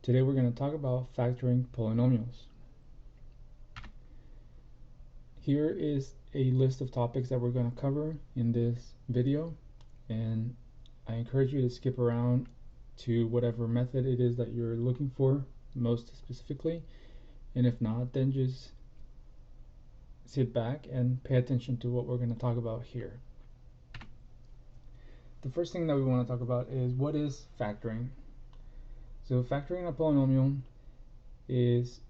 Today we're going to talk about factoring polynomials. Here is a list of topics that we're going to cover in this video, and I encourage you to skip around to whatever method it is that you're looking for most specifically, and if not, then just sit back and pay attention to what we're going to talk about here. The first thing that we want to talk about is what is factoring. So factoring a polynomial is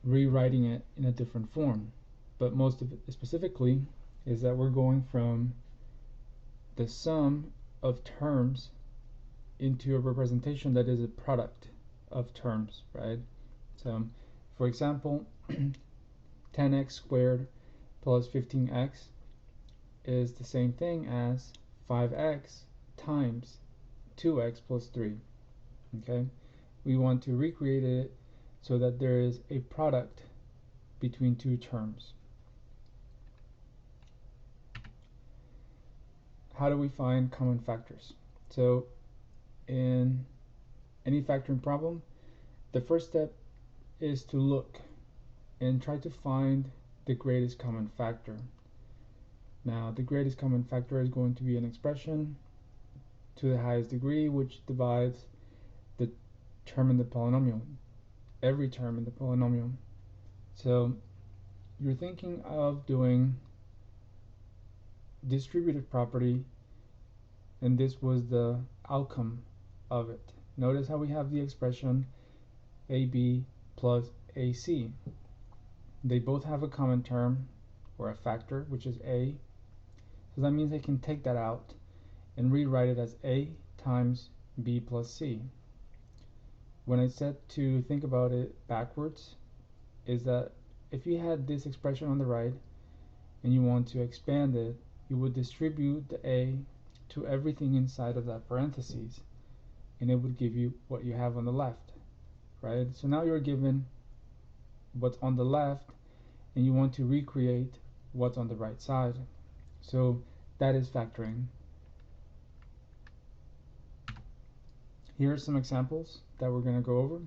rewriting it in a different form, but most of it specifically is that we're going from the sum of terms into a representation that is a product of terms, right? So for example, 10x squared plus 15x is the same thing as 5x times 2x plus 3. Okay, we want to recreate it so that there is a product between two terms. How do we find common factors? So in any factoring problem, the first step is to look and try to find the greatest common factor. Now, the greatest common factor is going to be an expression to the highest degree, which divides the term in the polynomial, every term in the polynomial. So you're thinking of doing distributive property, and this was the outcome of it. Notice how we have the expression AB plus AC. They both have a common term or a factor, which is A. So that means I can take that out and rewrite it as A times B plus C. When I said to think about it backwards, is that if you had this expression on the right and you want to expand it, you would distribute the A to everything inside of that parentheses, and it would give you what you have on the left, right? So now you're given what's on the left and you want to recreate what's on the right side. So that is factoring. Here are some examples that we're going to go over.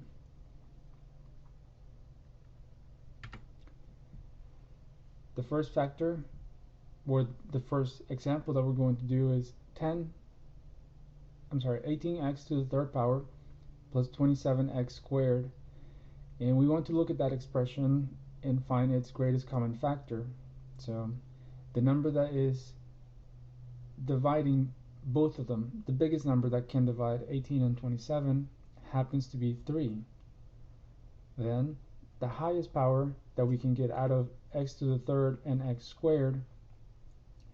The first factor, or the first example that we're going to do is 18x to the third power plus 27x squared. And we want to look at that expression and find its greatest common factor. So the number that is dividing both of them, the biggest number that can divide 18 and 27 happens to be 3. Then the highest power that we can get out of x to the third and x squared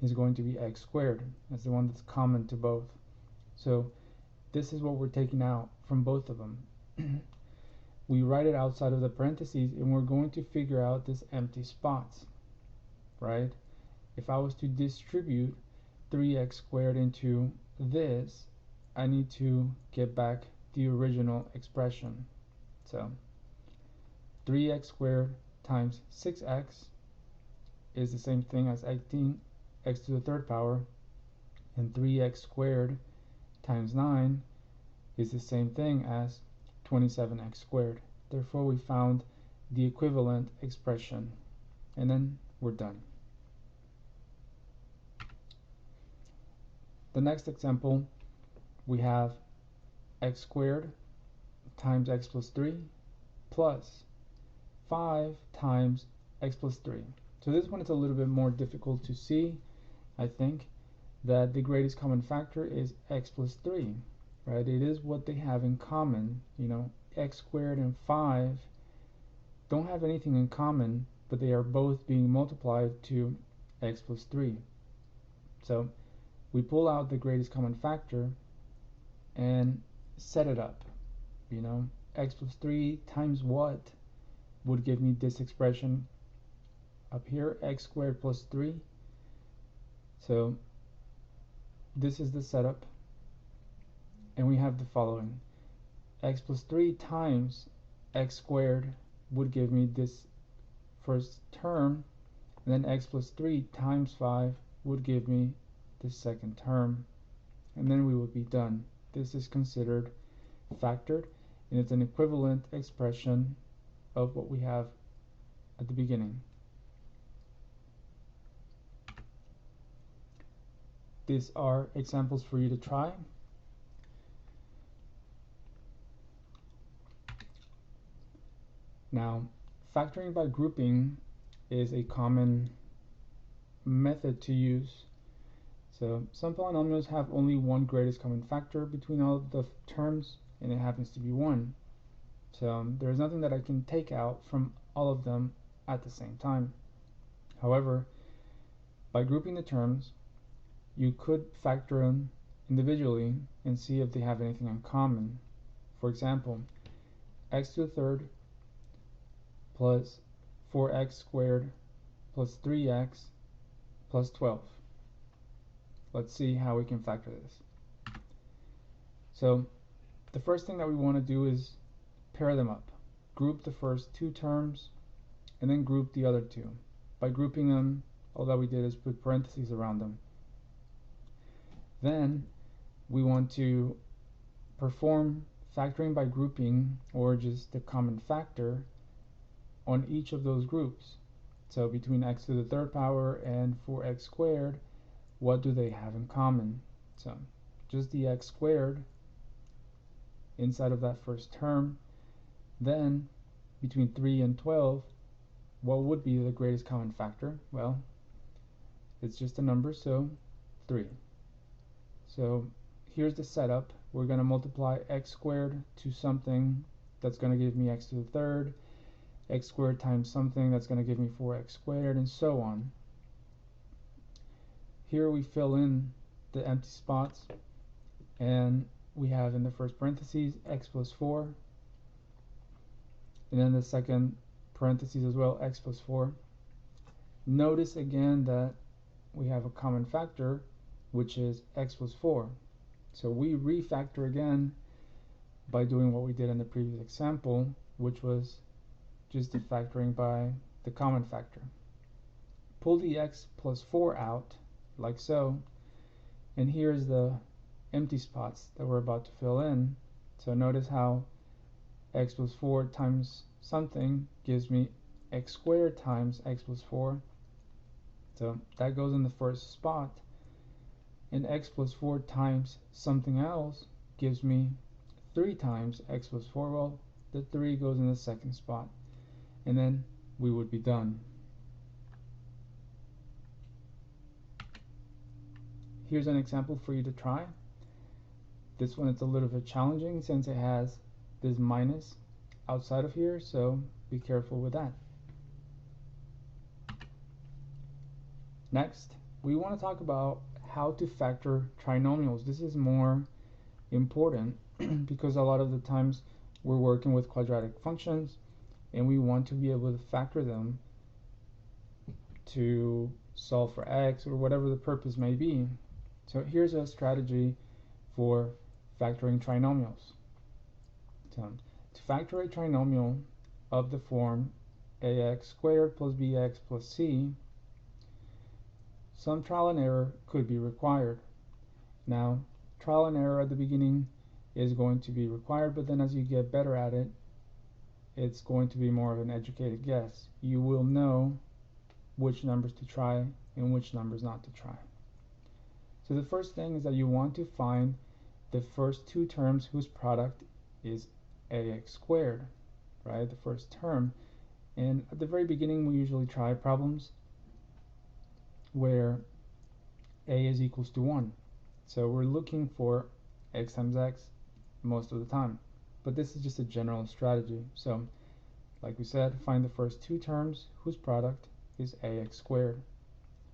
is going to be x squared. That's the one that's common to both. So this is what we're taking out from both of them. We write it outside of the parentheses and we're going to figure out this empty spots, right? If I was to distribute 3x squared into this, I need to get back the original expression. So 3x squared times 6x is the same thing as 18x to the third power, and 3x squared times 9 is the same thing as 27x squared. Therefore, we found the equivalent expression, and then we're done. The next example, we have x squared times x plus 3 plus 5 times x plus 3. So this one is a little bit more difficult to see. I think that the greatest common factor is x plus 3, right? It is what they have in common. You know, x squared and 5 don't have anything in common, but they are both being multiplied to x plus 3. So we pull out the greatest common factor and set it up. You know, x plus 3 times what would give me this expression up here, x squared plus 3. So this is the setup, and we have the following. X plus 3 times x squared would give me this first term, and then x plus 3 times 5 would give me the second term, and then we would be done. This is considered factored, and it's an equivalent expression of what we have at the beginning. These are examples for you to try. Now, factoring by grouping is a common method to use. So some polynomials have only one greatest common factor between all of the terms, and it happens to be 1. So there's nothing that I can take out from all of them at the same time. However, by grouping the terms, you could factor them individually and see if they have anything in common. For example, x to the third plus 4x squared plus 3x plus 12. Let's see how we can factor this. So the first thing that we want to do is pair them up. Group the first two terms and then group the other two. By grouping them, all that we did is put parentheses around them. Then we want to perform factoring by grouping, or just the common factor, on each of those groups. So between x to the third power and 4x squared, what do they have in common? So just the x squared inside of that first term. Then between 3 and 12, what would be the greatest common factor? Well, it's just a number, so 3. So here's the setup. We're going to multiply x squared to something that's going to give me x to the third, x squared times something that's going to give me 4x squared, and so on. Here we fill in the empty spots, and we have in the first parentheses x plus 4, and then the second parentheses as well, x plus 4. Notice again that we have a common factor, which is x plus 4. So we refactor again by doing what we did in the previous example, which was just the factoring by the common factor. Pull the x plus 4 out, like so, and here's the empty spots that we're about to fill in. So notice how x plus 4 times something gives me x squared times x plus 4. So that goes in the first spot. And x plus 4 times something else gives me 3 times x plus 4. Well, the 3 goes in the second spot. And then we would be done. Here's an example for you to try. This one is a little bit challenging since it has this minus outside of here, so be careful with that. Next, we want to talk about how to factor trinomials. This is more important because a lot of the times we're working with quadratic functions and we want to be able to factor them to solve for x or whatever the purpose may be. So here's a strategy for factoring trinomials. So to factor a trinomial of the form ax squared plus bx plus c, some trial and error could be required. Now, trial and error at the beginning is going to be required, but then as you get better at it, it's going to be more of an educated guess. You will know which numbers to try and which numbers not to try. So the first thing is that you want to find the first two terms whose product is ax squared, right? The first term. And at the very beginning, we usually try problems where a is equals to 1. So we're looking for x times x most of the time. But this is just a general strategy. So, like we said, find the first two terms whose product is ax squared,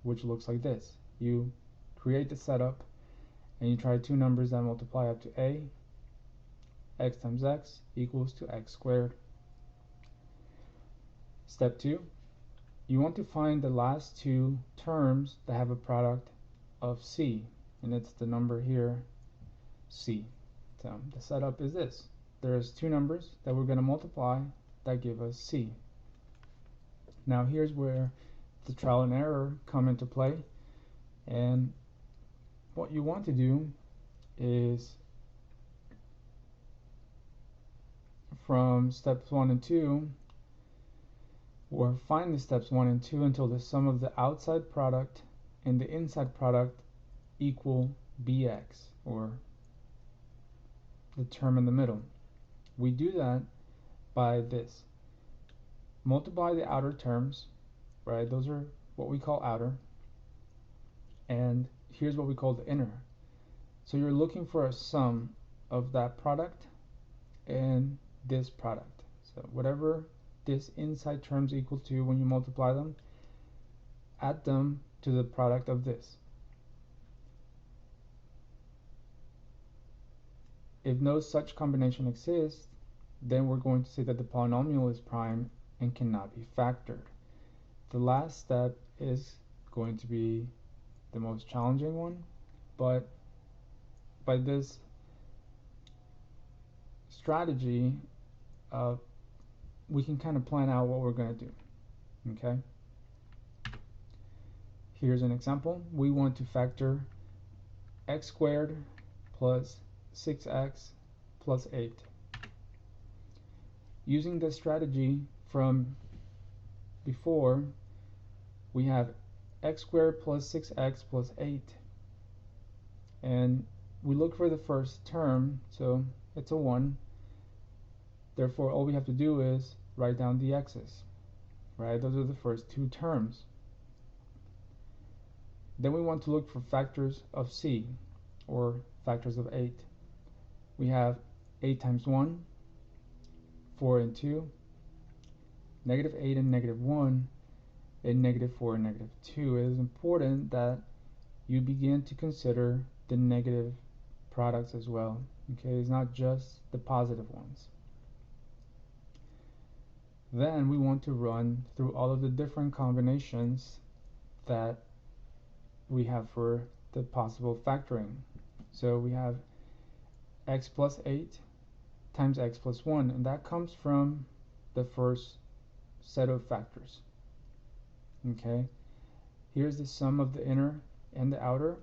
which looks like this. You create the setup and you try two numbers that multiply up to a. X times x equals to x squared. Step 2, you want to find the last two terms that have a product of c, and it's the number here, c. So the setup is this. There's two numbers that we're going to multiply that give us c. Now here's where the trial and error come into play, and what you want to do is from steps 1 and 2, or find the steps 1 and 2 until the sum of the outside product and the inside product equal bx, or the term in the middle. We do that by this. Multiply the outer terms, right? Those are what we call outer. And here's what we call the inner. So you're looking for a sum of that product and this product. So whatever this inside terms equal to, when you multiply them, add them to the product of this. If no such combination exists, then we're going to say that the polynomial is prime and cannot be factored. The last step is going to be the most challenging one, but by this strategy, we can kind of plan out what we're going to do. Okay? Here's an example. We want to factor x squared plus 6x plus 8. Using this strategy from before, we have x squared plus 6x plus 8. And we look for the first term, so it's a 1. Therefore, all we have to do is write down the x's, right? Those are the first two terms. Then we want to look for factors of c, or factors of 8. We have 8 times 1, 4 and 2, negative 8 and negative 1, and negative 4 and negative 2. It is important that you begin to consider the negative products as well. Okay, it's not just the positive ones. Then we want to run through all of the different combinations that we have for the possible factoring. So we have x plus 8 times x plus 1, and that comes from the first set of factors. Okay, here's the sum of the inner and the outer.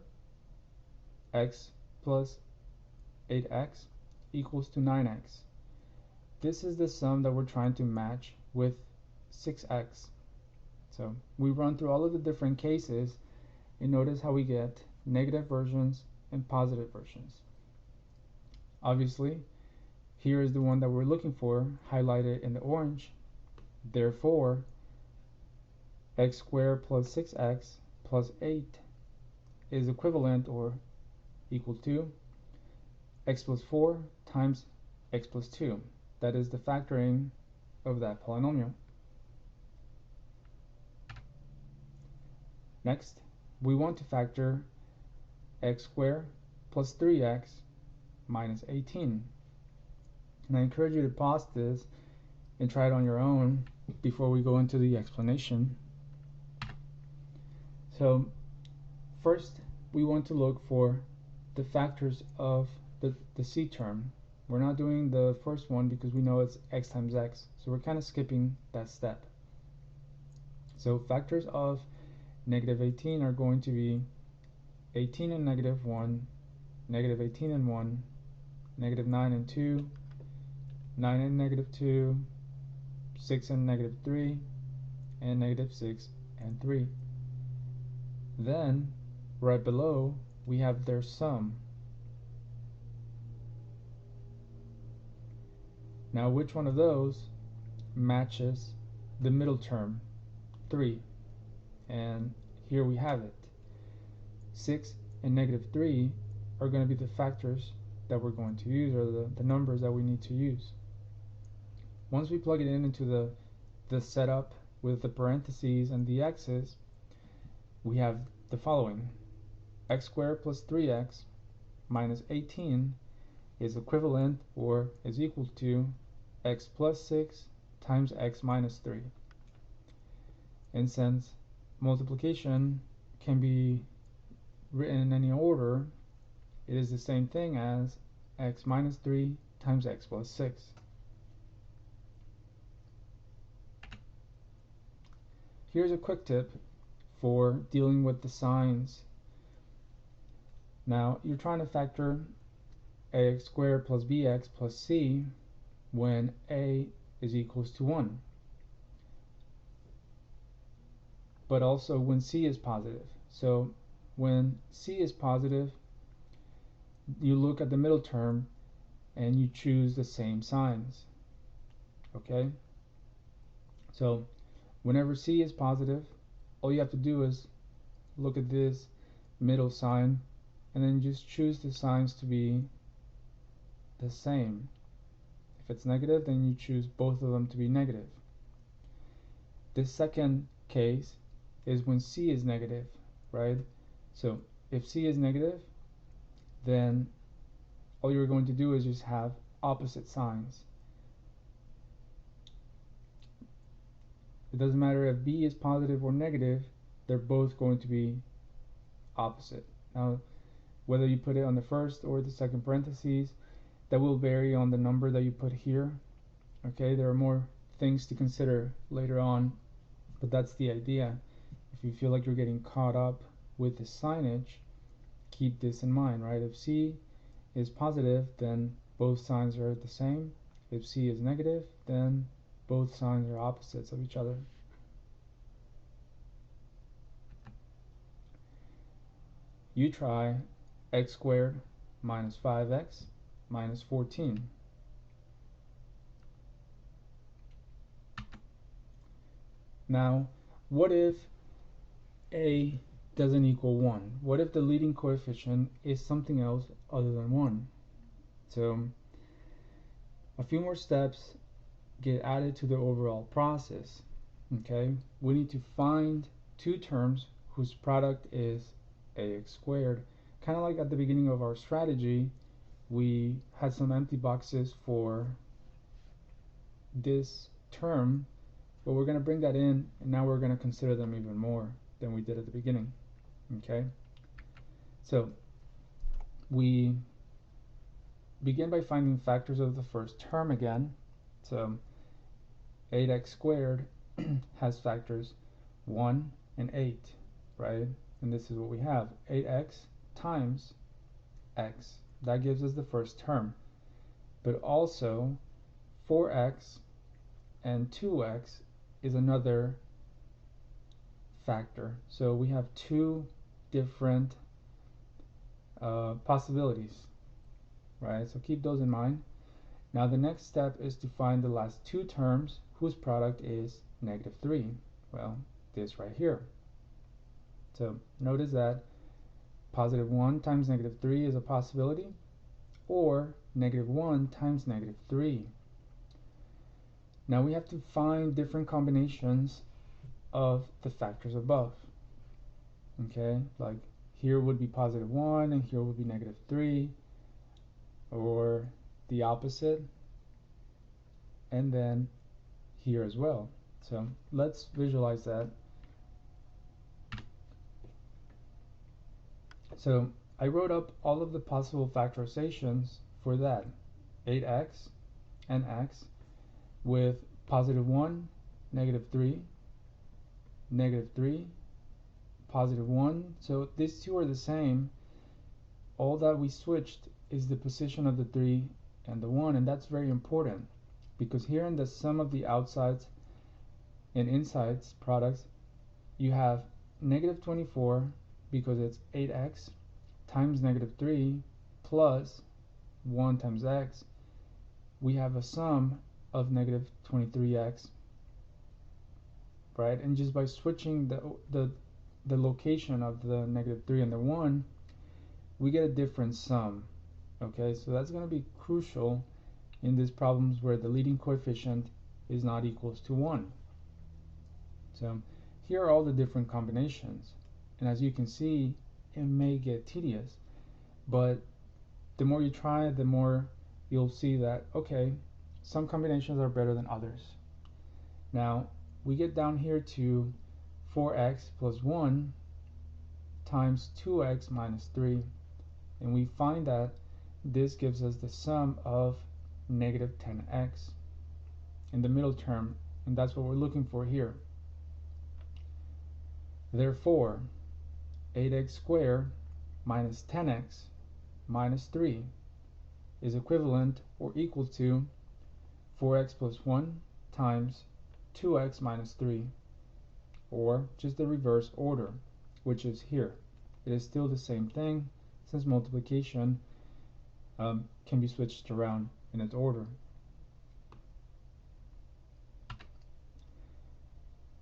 X plus 8x equals to 9x. This is the sum that we're trying to match with 6x. So we run through all of the different cases and notice how we get negative versions and positive versions. Obviously, here is the one that we're looking for, highlighted in the orange. Therefore, x squared plus 6x plus 8 is equivalent or equal to x plus 4 times x plus 2. That is the factoring of that polynomial. Next, we want to factor x squared plus 3x minus 18. And I encourage you to pause this and try it on your own before we go into the explanation. So first, we want to look for the factors of the c term. We're not doing the first one because we know it's x times x, so we're kind of skipping that step. So factors of negative 18 are going to be 18 and negative 1, negative 18 and 1, negative 9 and 2, 9 and negative 2, 6 and negative 3, and negative 6 and 3. Then, right below, we have their sum. Now, which one of those matches the middle term, 3? And here we have it. 6 and negative 3 are going to be the factors that we're going to use, or the numbers that we need to use. Once we plug it in into the setup with the parentheses and the x's, we have the following. X squared plus 3x minus 18 is equivalent or is equal to x plus 6 times x minus 3. And since multiplication can be written in any order, it is the same thing as x minus 3 times x plus 6. Here's a quick tip for dealing with the signs. Now, you're trying to factor ax squared plus bx plus c, when a is equals to 1, but also when c is positive. So when c is positive, you look at the middle term and you choose the same signs. Okay? So whenever c is positive, all you have to do is look at this middle sign and then just choose the signs to be the same. If it's negative, then you choose both of them to be negative. The second case is when c is negative, right? So if c is negative, then all you're going to do is just have opposite signs. It doesn't matter if b is positive or negative, they're both going to be opposite. Now, whether you put it on the first or the second parentheses, that will vary on the number that you put here. Okay, there are more things to consider later on, but that's the idea. If you feel like you're getting caught up with the signage, keep this in mind, right? If c is positive, then both signs are the same. If c is negative, then both signs are opposites of each other. You try x squared minus 5x minus 14. Now, what if a doesn't equal 1? What if the leading coefficient is something else other than 1? So a few more steps get added to the overall process. Okay, we need to find two terms whose product is ax squared. Kind of like at the beginning of our strategy, we had some empty boxes for this term, but we're going to bring that in, and now we're going to consider them even more than we did at the beginning. Okay, so we begin by finding factors of the first term again. So 8x squared has factors 1 and 8, right? And this is what we have, 8x times x. That gives us the first term. But also 4x and 2x is another factor. So we have two different possibilities, right? So keep those in mind. Now the next step is to find the last two terms whose product is negative 3. Well, this right here. So notice that positive 1 times negative 3 is a possibility, or negative 1 times negative 3. Now we have to find different combinations of the factors above. Okay, like here would be positive 1 and here would be negative 3, or the opposite, and then here as well. So let's visualize that. So I wrote up all of the possible factorizations for that, 8x and x, with positive 1, negative 3, negative 3, positive 1. So these two are the same. All that we switched is the position of the 3 and the 1, and that's very important, because here in the sum of the outsides and insides products, you have negative 24 because it's 8x times negative 3 plus 1 times x. We have a sum of negative 23x, right? And just by switching the location of the negative 3 and the 1, we get a different sum. Okay, so that's going to be crucial in these problems where the leading coefficient is not equals to 1. So here are all the different combinations, and as you can see, it may get tedious, but the more you try, the more you'll see that, okay, some combinations are better than others. Now we get down here to 4x plus 1 times 2x minus 3, and we find that this gives us the sum of negative 10x in the middle term, and that's what we're looking for here. Therefore, 8x squared minus 10x minus 3 is equivalent or equal to 4x plus 1 times 2x minus 3, or just the reverse order, which is here. It is still the same thing, since multiplication can be switched around in its order.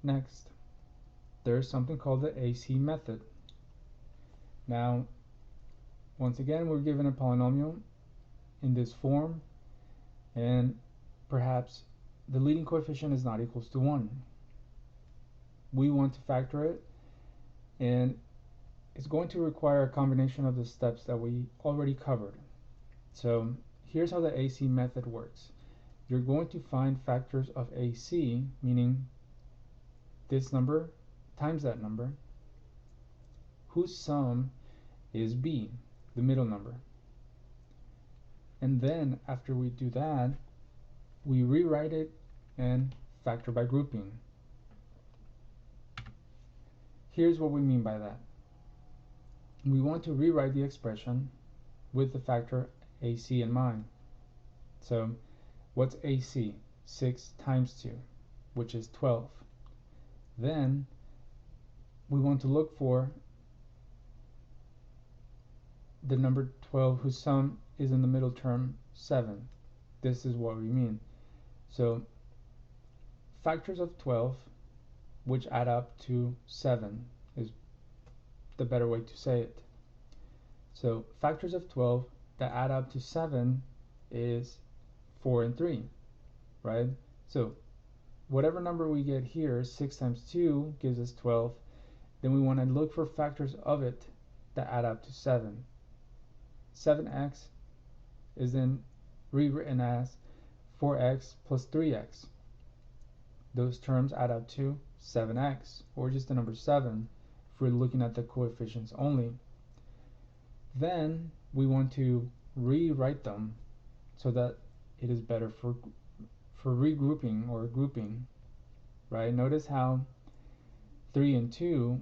Next, there's something called the AC method. Now, once again, we're given a polynomial in this form, and perhaps the leading coefficient is not equals to 1. We want to factor it, and it's going to require a combination of the steps that we already covered. So here's how the AC method works. You're going to find factors of AC, meaning this number times that number, whose sum is B, the middle number. And then after we do that, we rewrite it and factor by grouping. Here's what we mean by that. We want to rewrite the expression with the factor AC in mind. So what's AC? 6 times 2, which is 12. Then we want to look for the number 12 whose sum is in the middle term 7. This is what we mean. So factors of 12 which add up to 7 is the better way to say it. So factors of 12 that add up to 7 is 4 and 3, right? So whatever number we get here, 6 times 2 gives us 12. Then we want to look for factors of it that add up to 7. 7x is then rewritten as 4x plus 3x. Those terms add up to 7x, or just the number 7 if we're looking at the coefficients only. Then we want to rewrite them so that it is better for regrouping or grouping, right? Notice how 3 and 2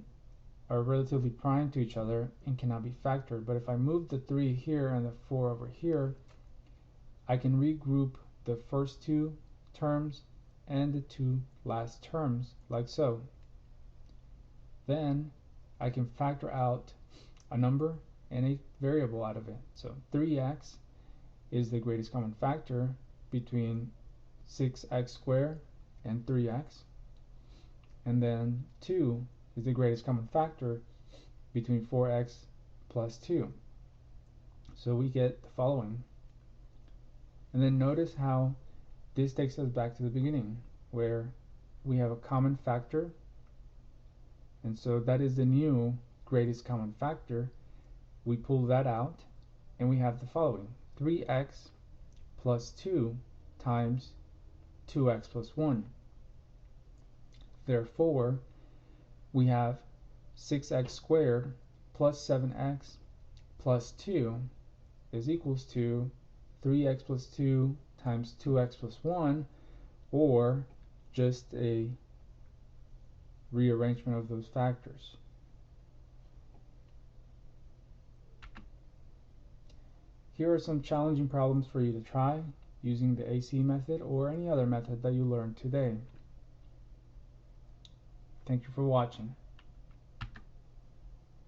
are relatively prime to each other and cannot be factored. But if I move the 3 here and the 4 over here, I can regroup the first two terms and the two last terms like so. Then I can factor out a number and a variable out of it. So 3x is the greatest common factor between 6x squared and 3x, and then 2 is the greatest common factor between 4x plus 2. So we get the following. And then notice how this takes us back to the beginning, where we have a common factor, and so that is the new greatest common factor. We pull that out, and we have the following: 3x plus 2 times 2x plus 1. Therefore, we have 6x squared plus 7x plus 2 is equals to 3x plus 2 times 2x plus 1, or just a rearrangement of those factors. Here are some challenging problems for you to try using the AC method or any other method that you learned today. Thank you for watching.